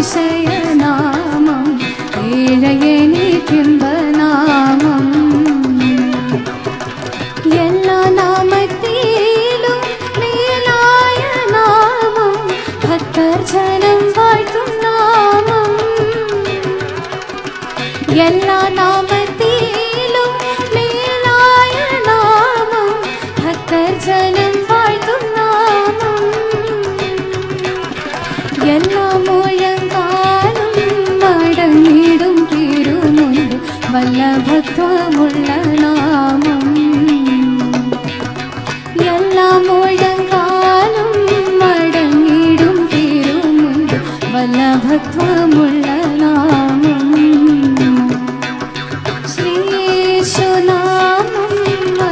അതിശയനാമം ഏഴയനിക്കുംബനാമം എല്ലാ നാമത്തിലും മേലായ നാമം ഭക്തർ ജനം വാഴ്ത്തും നാമം എല്ലാ നാമത്തിലും മേലായ നാമം ഭക്തർ ജനം വാഴ്ത്തും നാമം എല്ലാ മുഴങ്കാലും മടങ്ങിടും തിരുമുൻപിൽ വല്ലഭത്വമുള്ള നാമം എല്ലാ മുഴങ്കാലും മടങ്ങിടും തിരുമുൻപിൽ വല്ലഭത്വമുള്ള നാമം ശ്രീയേശുനാമം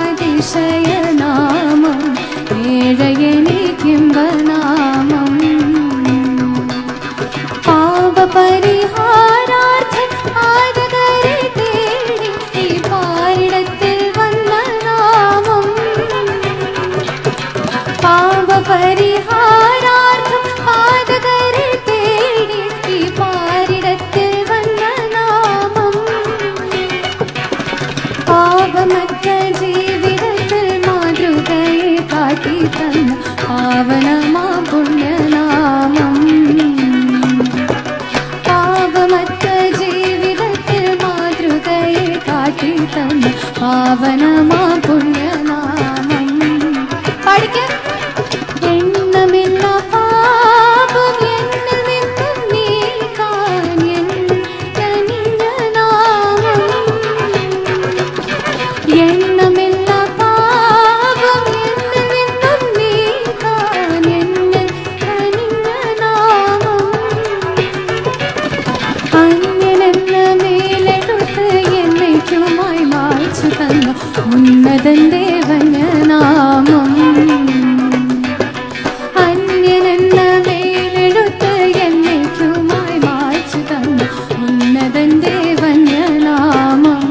അതിശയനാമം ഏഴയനിക്കുംബനാമം പാപപരിഹാരാർത്ഥം ആദകരെ തേടി ഈ പാരിടത്തിൽ വന്ന നാമം പാപപരിഹാരാർത്ഥം ആദകരെ തേടി ഈ പാരിടത്തിൽ വന്ന നാമം പാപമറ്റ ജീവിതത്തിൽ മാതൃകയെ കാട്ടി തന്ന പാവനമാ പുണ്യനാമം പാപമറ്റ ജീവിതത്തിൽ മാതൃകയെ കാട്ടി തന്ന പാവനമാ പുണ്യനാമം പഠിക്കാം എണ്ണമില്ല പാപം എന്നിൽ നിന്നും നീക്കാൻ എൻ കനിഞ്ഞ നാമം എണ്ണമില്ല പാപം എന്നിൽ നിന്നും നീക്കാൻ എന്നിൽ കനിഞ്ഞ നാമം അന്യനെന്ന മേലെടുത്ത് എന്നേക്കുമായി മായ്ച്ചു തന്ന ഉന്നതൻ ദേവന നാമം അന്യനെന്ന മേലെടുത്ത് എന്നേക്കുമായി മായ്ച്ചു തന്ന ഉന്നതൻ ദേവന നാമം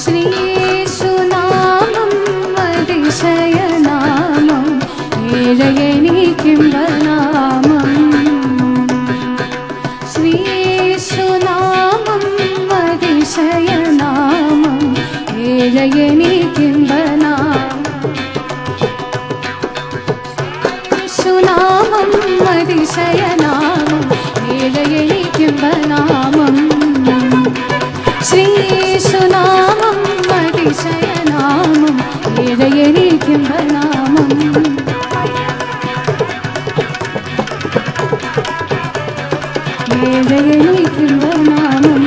ശ്രീയേശുനാമം അതിശയനാമം ഏഴയനിക്കുംബനാമം ശ്രീയേശുനാമം അതിശയനാമം ഏഴയനിക്കുംബനാമം യേശുനാമം അതിശയനാമം ഏഴയനിക്കുംബനാമം ശ്രീയേശുനാമം അതിശയനാമം ഏഴയനിക്കുംബനാമം ഏഴയനിക്കുംബനാമം